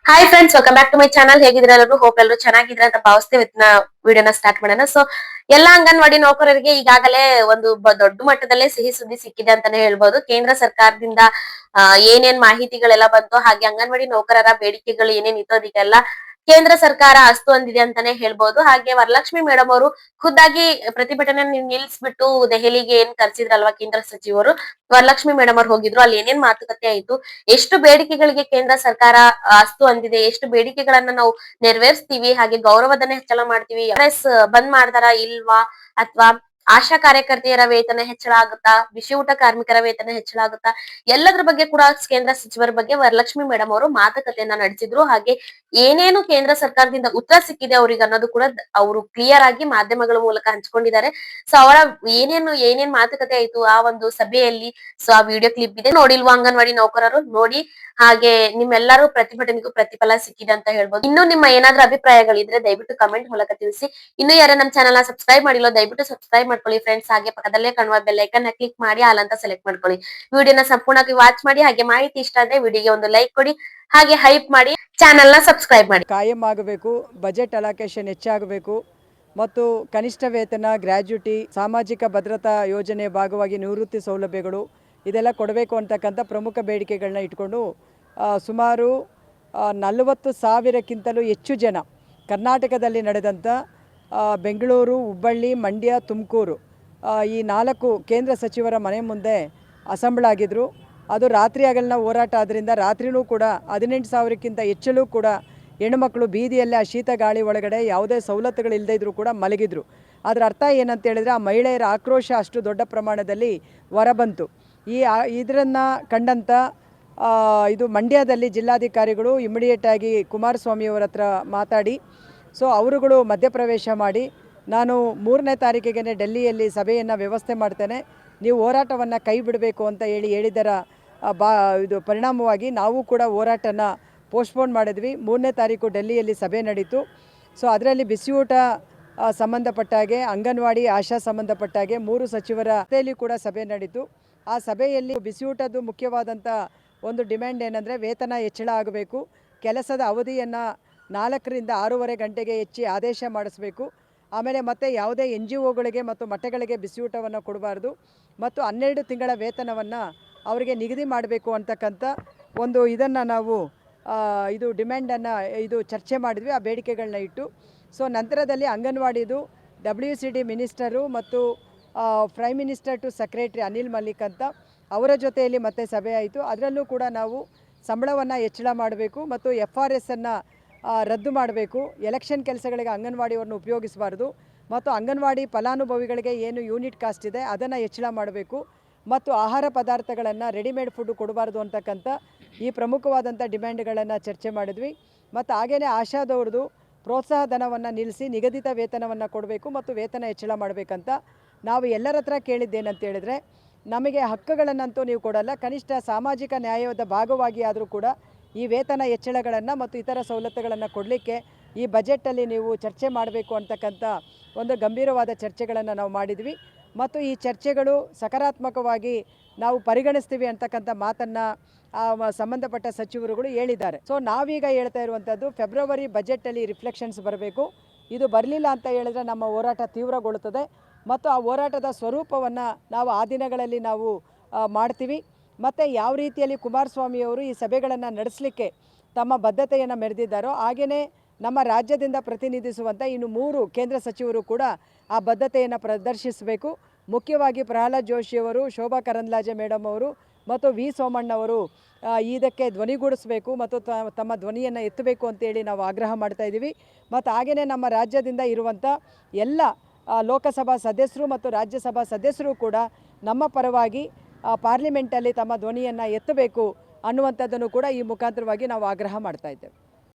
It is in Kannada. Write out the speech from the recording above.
Hi friends, welcome back to my channel. ಹೇಗಿದ್ರೆ ಎಲ್ಲರೂ ಹೋಪ್ ಎಲ್ಲರೂ ಚೆನ್ನಾಗಿದ್ರೆ ಅಂತ ಭಾವಿಸ್ತೀವಿ. ವಿಡಿಯೋನ ಸ್ಟಾರ್ಟ್ ಮಾಡೋಣ. ಸೊ ಎಲ್ಲಾ ಅಂಗನವಾಡಿ ನೌಕರರಿಗೆ ಈಗಾಗಲೇ ಒಂದು ದೊಡ್ಡ ಮಟ್ಟದಲ್ಲೇ ಸಿಹಿ ಸುದ್ದಿ ಸಿಕ್ಕಿದೆ ಅಂತಾನೆ ಹೇಳ್ಬೋದು. ಕೇಂದ್ರ ಸರ್ಕಾರದಿಂದ ಏನೇನ್ ಮಾಹಿತಿಗಳೆಲ್ಲ ಬಂತು, ಹಾಗೆ ಅಂಗನವಾಡಿ ನೌಕರರ ಬೇಡಿಕೆಗಳು ಏನೇನ್ ಇತ್ತು ಅದಕ್ಕೆಲ್ಲ ಕೇಂದ್ರ ಸರ್ಕಾರ ಅಸ್ತು ಅಂದಿದೆ ಅಂತಾನೆ ಹೇಳ್ಬೋದು. ಹಾಗೆ ವರಲಕ್ಷ್ಮಿ ಮೇಡಮ್ ಅವರು ಖುದ್ದಾಗಿ ಪ್ರತಿಭಟನೆ ನಿಲ್ಸ್ಬಿಟ್ಟು ದೆಹಲಿಗೆ ಏನ್ ಕರ್ಸಿದ್ರಲ್ವಾ ಕೇಂದ್ರ ಸಚಿವರು, ವರಲಕ್ಷ್ಮಿ ಮೇಡಮ್ ಅವ್ರು ಹೋಗಿದ್ರು. ಅಲ್ಲಿ ಏನೇನ್ ಮಾತುಕತೆ ಆಯ್ತು, ಎಷ್ಟು ಬೇಡಿಕೆಗಳಿಗೆ ಕೇಂದ್ರ ಸರ್ಕಾರ ಅಸ್ತು ಅಂದಿದೆ, ಎಷ್ಟು ಬೇಡಿಕೆಗಳನ್ನ ನಾವು ನೆರವೇರಿಸ್ತೀವಿ, ಹಾಗೆ ಗೌರವಧನ ಹೆಚ್ಚಳ ಮಾಡ್ತೀವಿ, ಬಂದ್ ಮಾಡ್ತಾರಾ ಇಲ್ವಾ, ಅಥವಾ ಆಶಾ ಕಾರ್ಯಕರ್ತೆಯರ ವೇತನ ಹೆಚ್ಚಳ ಆಗುತ್ತಾ, ಬಿಸಿ ಊಟ ಕಾರ್ಮಿಕರ ವೇತನ ಹೆಚ್ಚಳ ಆಗುತ್ತಾ, ಎಲ್ಲದ್ರ ಬಗ್ಗೆ ಕೂಡ ಕೇಂದ್ರ ಸಚಿವರ ಬಗ್ಗೆ ವರಲಕ್ಷ್ಮಿ ಮೇಡಮ್ ಅವರು ಮಾತುಕತೆಯನ್ನ ನಡೆಸಿದ್ರು. ಹಾಗೆ ಏನೇನು ಕೇಂದ್ರ ಸರ್ಕಾರದಿಂದ ಉತ್ತರ ಸಿಕ್ಕಿದೆ ಅವ್ರಿಗೆ ಅನ್ನೋದು ಕೂಡ ಅವರು ಕ್ಲಿಯರ್ ಆಗಿ ಮಾಧ್ಯಮಗಳ ಮೂಲಕ ಹಂಚ್ಕೊಂಡಿದ್ದಾರೆ. ಸೊ ಅವರ ಏನೇನ್ ಮಾತುಕತೆ ಆಯ್ತು ಆ ಒಂದು ಸಭೆಯಲ್ಲಿ, ಸೊ ಆ ವಿಡಿಯೋ ಕ್ಲಿಪ್ ಇದೆ. ನೋಡಿಲ್ವಾ ಅಂಗನವಾಡಿ ನೌಕರರು? ನೋಡಿ. ಹಾಗೆ ನಿಮ್ಮೆಲ್ಲರೂ ಪ್ರತಿಭಟನೆಗೂ ಪ್ರತಿಫಲ ಸಿಕ್ಕಿದೆ ಅಂತ ಹೇಳ್ಬೋದು. ಇನ್ನು ನಿಮ್ಮ ಏನಾದ್ರೂ ಅಭಿಪ್ರಾಯಗಳಿದ್ರೆ ದಯವಿಟ್ಟು ಕಮೆಂಟ್ ಮೂಲಕ ತಿಳಿಸಿ. ಇನ್ನು ಯಾರ ನಮ್ಮ ಚಾನಲ್ ಸಬ್ಸ್ಕ್ರೈಬ್ ಮಾಡಿಲ್ಲ ದಯವಿಟ್ಟು ಸಬ್ಸ್ಕ್ರೈಬ್ ಮಾಡ್ಕೊಳ್ಳಿ ಫ್ರೆಂಡ್ಸ್. ಹಾಗೆ ಪಕ್ಕದಲ್ಲೇ ಕಾಣುವ ಬೆಲ್ ಐಕನ್ ನ ಕ್ಲಿಕ್ ಮಾಡಿ ಆಲ್ ಅಂತ ಸೆಲೆಕ್ಟ್ ಮಾಡ್ಕೊಳ್ಳಿ. ವಿಡಿಯೋನ ಸಂಪೂರ್ಣವಾಗಿ ವಾಚ್ ಮಾಡಿ. ಹಾಗೆ ಮಾಹಿತಿ ಇಷ್ಟ ಆದ್ರೆ ವಿಡಿಯೋಗೆ ಒಂದು ಲೈಕ್ ಕೊಡಿ, ಹಾಗೆ ಹೈಪ್ ಮಾಡಿ, ಚಾನಲ್ ನ ಸಬ್ಸ್ಕ್ರೈಬ್ ಮಾಡಿ. ಕಾಯಂ ಆಗಬೇಕು, ಬಜೆಟ್ ಅಲೋಕೇಶನ್ ಹೆಚ್ಚಾಗಬೇಕು ಮತ್ತು ಕನಿಷ್ಠ ವೇತನ, ಗ್ರ್ಯಾಜ್ಯುಟಿ, ಸಾಮಾಜಿಕ ಭದ್ರತಾ ಯೋಜನೆ ಭಾಗವಾಗಿ ನಿವೃತ್ತಿ ಸೌಲಭ್ಯಗಳು ಇದೆಲ್ಲ ಕೊಡಬೇಕು ಅಂತಕ್ಕಂಥ ಪ್ರಮುಖ ಬೇಡಿಕೆಗಳನ್ನ ಇಟ್ಕೊಂಡು ಸುಮಾರು 40,000ಕ್ಕಿಂತಲೂ ಹೆಚ್ಚು ಜನ ಕರ್ನಾಟಕದಲ್ಲಿ ನಡೆದಂಥ ಬೆಂಗಳೂರು, ಹುಬ್ಬಳ್ಳಿ, ಮಂಡ್ಯ, ತುಮಕೂರು ಈ 4 ಕೇಂದ್ರ ಸಚಿವರ ಮನೆ ಮುಂದೆ ಅಸೆಂಬಲ್ ಆಗಿದ್ದರು. ಅದು ರಾತ್ರಿ ಹಗಲಿನ ಹೋರಾಟ ಆದ್ದರಿಂದ ರಾತ್ರಿನೂ ಕೂಡ 18,000ಕ್ಕಿಂತ ಹೆಚ್ಚಲು ಕೂಡ ಹೆಣ್ಣುಮಕ್ಕಳು ಬೀದಿಯಲ್ಲೇ ಆ ಶೀತ ಗಾಳಿ ಒಳಗಡೆ ಯಾವುದೇ ಸವಲತ್ತುಗಳಿಲ್ಲದೆ ಇದ್ದರೂ ಕೂಡ ಮಲಗಿದ್ರು. ಅದರ ಅರ್ಥ ಏನಂತ ಹೇಳಿದರೆ ಆ ಮಹಿಳೆಯರ ಆಕ್ರೋಶ ಅಷ್ಟು ದೊಡ್ಡ ಪ್ರಮಾಣದಲ್ಲಿ ಹೊರಬಂತು. ಇದನ್ನು ಕಂಡಂಥ ಇದು ಮಂಡ್ಯದಲ್ಲಿ ಜಿಲ್ಲಾಧಿಕಾರಿಗಳು ಇಮಿಡಿಯೇಟಾಗಿ ಕುಮಾರಸ್ವಾಮಿಯವರ ಹತ್ರ ಮಾತಾಡಿ, ಸೊ ಅವರುಗಳು ಮಧ್ಯಪ್ರವೇಶ ಮಾಡಿ, ನಾನು 3ನೇ ತಾರೀಕಿಗೆ ಡೆಲ್ಲಿಯಲ್ಲಿ ಸಭೆಯನ್ನು ವ್ಯವಸ್ಥೆ ಮಾಡ್ತೇನೆ, ನೀವು ಹೋರಾಟವನ್ನು ಕೈ ಬಿಡಬೇಕು ಅಂತ ಹೇಳಿದರ ಇದು ಪರಿಣಾಮವಾಗಿ ನಾವು ಕೂಡ ಹೋರಾಟನ ಪೋಸ್ಟ್ಪೋನ್ ಮಾಡಿದ್ವಿ. 3ನೇ ತಾರೀಕು ಡೆಲ್ಲಿಯಲ್ಲಿ ಸಭೆ ನಡೀತು. ಸೊ ಅದರಲ್ಲಿ ಬಿಸಿ ಊಟ ಸಂಬಂಧಪಟ್ಟಾಗೆ, ಅಂಗನವಾಡಿ, ಆಶಾ ಸಂಬಂಧಪಟ್ಟಾಗೆ 3 ಸಚಿವರ ಜೊತೆಯಲ್ಲಿ ಕೂಡ ಸಭೆ ನಡೀತು. ಆ ಸಭೆಯಲ್ಲಿ ಬಿಸಿ ಊಟದ್ದು ಮುಖ್ಯವಾದಂಥ ಒಂದು ಡಿಮ್ಯಾಂಡ್ ಏನಂದರೆ ವೇತನ ಹೆಚ್ಚಳ ಆಗಬೇಕು, ಕೆಲಸದ ಅವಧಿಯನ್ನು 4ರಿಂದ 6.5 ಗಂಟೆಗೆ ಹೆಚ್ಚಿ ಆದೇಶ ಮಾಡಿಸಬೇಕು, ಆಮೇಲೆ ಮತ್ತೆ ಯಾವುದೇ NGOಗಳಿಗೆ ಮತ್ತು ಮಠಗಳಿಗೆ ಬಿಸಿ ಊಟವನ್ನು ಕೊಡಬಾರ್ದು, ಮತ್ತು 12 ತಿಂಗಳ ವೇತನವನ್ನು ಅವರಿಗೆ ನಿಗದಿ ಮಾಡಬೇಕು ಅಂತಕ್ಕಂಥ ಒಂದು ಇದನ್ನು ನಾವು ಇದು ಡಿಮ್ಯಾಂಡನ್ನು ಇದು ಚರ್ಚೆ ಮಾಡಿದ್ವಿ, ಆ ಬೇಡಿಕೆಗಳನ್ನ ಇಟ್ಟು. ಸೊ ನಂತರದಲ್ಲಿ ಅಂಗನವಾಡಿದು WCD ಮಿನಿಸ್ಟರು ಮತ್ತು prime minister to secretary Anil Mallik ಅಂತ ಅವರ ಜೊತೆಯಲ್ಲಿ ಮತ್ತೆ ಸಭೆ ಆಯಿತು. ಅದರಲ್ಲೂ ಕೂಡ ನಾವು ಸಂಬಳವನ್ನು ಹೆಚ್ಚಳ ಮಾಡಬೇಕು ಮತ್ತು FRS ಅನ್ನು ರದ್ದು ಮಾಡಬೇಕು, ಎಲೆಕ್ಷನ್ ಕೆಲಸಗಳಿಗೆ ಅಂಗನವಾಡಿಯವ್ರನ್ನ ಉಪಯೋಗಿಸಬಾರ್ದು, ಮತ್ತು ಅಂಗನವಾಡಿ ಫಲಾನುಭವಿಗಳಿಗೆ ಏನು ಯೂನಿಟ್ ಕಾಸ್ಟ್ ಇದೆ ಅದನ್ನು ಹೆಚ್ಚಳ ಮಾಡಬೇಕು, ಮತ್ತು ಆಹಾರ ಪದಾರ್ಥಗಳನ್ನು ರೆಡಿಮೇಡ್ ಫುಡ್ ಕೊಡಬಾರ್ದು ಅಂತಕ್ಕಂಥ ಈ ಪ್ರಮುಖವಾದಂಥ ಡಿಮ್ಯಾಂಡ್ಗಳನ್ನು ಚರ್ಚೆ ಮಾಡಿದ್ವಿ. ಮತ್ತು ಹಾಗೆಯೇ ಆಶಾದವ್ರದ್ದು ಪ್ರೋತ್ಸಾಹ ಧನವನ್ನು ನಿಲ್ಲಿಸಿ ನಿಗದಿತ ವೇತನವನ್ನು ಕೊಡಬೇಕು ಮತ್ತು ವೇತನ ಹೆಚ್ಚಳ ಮಾಡಬೇಕಂತ ನಾವು ಎಲ್ಲರ ಹತ್ರ ಕೇಳಿದ್ದೇನಂತ ಹೇಳಿದರೆ, ನಮಗೆ ಹಕ್ಕುಗಳನ್ನಂತೂ ನೀವು ಕೊಡಲ್ಲ, ಕನಿಷ್ಠ ಸಾಮಾಜಿಕ ನ್ಯಾಯದ ಭಾಗವಾಗಿ ಆದರೂ ಕೂಡ ಈ ವೇತನ ಹೆಚ್ಚಳಗಳನ್ನು ಮತ್ತು ಇತರ ಸವಲತ್ತುಗಳನ್ನು ಕೊಡಲಿಕ್ಕೆ ಈ ಬಜೆಟಲ್ಲಿ ನೀವು ಚರ್ಚೆ ಮಾಡಬೇಕು ಅಂತಕ್ಕಂಥ ಒಂದು ಗಂಭೀರವಾದ ಚರ್ಚೆಗಳನ್ನು ನಾವು ಮಾಡಿದ್ವಿ. ಮತ್ತು ಈ ಚರ್ಚೆಗಳು ಸಕಾರಾತ್ಮಕವಾಗಿ ನಾವು ಪರಿಗಣಿಸ್ತೀವಿ ಅಂತಕ್ಕಂಥ ಮಾತನ್ನು ಸಂಬಂಧಪಟ್ಟ ಸಚಿವರುಗಳು ಹೇಳಿದ್ದಾರೆ. ಸೊ ನಾವೀಗ ಹೇಳ್ತಾ ಇರುವಂಥದ್ದು ಫೆಬ್ರವರಿ ಬಜೆಟಲ್ಲಿ ರಿಫ್ಲೆಕ್ಷನ್ಸ್ ಬರಬೇಕು. ಇದು ಬರಲಿಲ್ಲ ಅಂತ ಹೇಳಿದ್ರೆ ನಮ್ಮ ಹೋರಾಟ ತೀವ್ರಗೊಳ್ಳುತ್ತದೆ ಮತ್ತು ಆ ಹೋರಾಟದ ಸ್ವರೂಪವನ್ನು ನಾವು ಆ ದಿನಗಳಲ್ಲಿ ನಾವು ಮಾಡ್ತೀವಿ. ಮತ್ತು ಯಾವ ರೀತಿಯಲ್ಲಿ ಕುಮಾರಸ್ವಾಮಿಯವರು ಈ ಸಭೆಗಳನ್ನು ನಡೆಸಲಿಕ್ಕೆ ತಮ್ಮ ಬದ್ಧತೆಯನ್ನು ಮೆರೆದಿದ್ದಾರೋ ಹಾಗೆಯೇ ನಮ್ಮ ರಾಜ್ಯದಿಂದ ಪ್ರತಿನಿಧಿಸುವಂಥ ಇನ್ನು 3 ಕೇಂದ್ರ ಸಚಿವರು ಕೂಡ ಆ ಬದ್ಧತೆಯನ್ನು ಪ್ರದರ್ಶಿಸಬೇಕು. ಮುಖ್ಯವಾಗಿ ಪ್ರಹ್ಲಾದ್ ಜೋಶಿಯವರು, ಶೋಭಾ ಕರಂದ್ಲಾಜೆ ಮೇಡಮ್ ಅವರು ಮತ್ತು ವಿ ಸೋಮಣ್ಣವರು ಇದಕ್ಕೆ ಧ್ವನಿಗೂಡಿಸಬೇಕು ಮತ್ತು ತಮ್ಮ ಧ್ವನಿಯನ್ನು ಎತ್ತಬೇಕು ಅಂತೇಳಿ ನಾವು ಆಗ್ರಹ ಮಾಡ್ತಾಯಿದ್ದೀವಿ. ಮತ್ತು ಹಾಗೆಯೇ ನಮ್ಮ ರಾಜ್ಯದಿಂದ ಇರುವಂಥ ಎಲ್ಲ ಲೋಕಸಭಾ ಸದಸ್ಯರು ಮತ್ತು ರಾಜ್ಯಸಭಾ ಸದಸ್ಯರು ಕೂಡ ನಮ್ಮ ಪರವಾಗಿ ಪಾರ್ಲಿಮೆಂಟಲ್ಲಿ ತಮ್ಮ ಧ್ವನಿಯನ್ನು ಎತ್ತಬೇಕು ಅನ್ನುವಂಥದ್ದನ್ನು ಕೂಡ ಈ ಮುಖಾಂತರವಾಗಿ ನಾವು ಆಗ್ರಹ ಮಾಡ್ತಾ ಇದ್ದೇವೆ.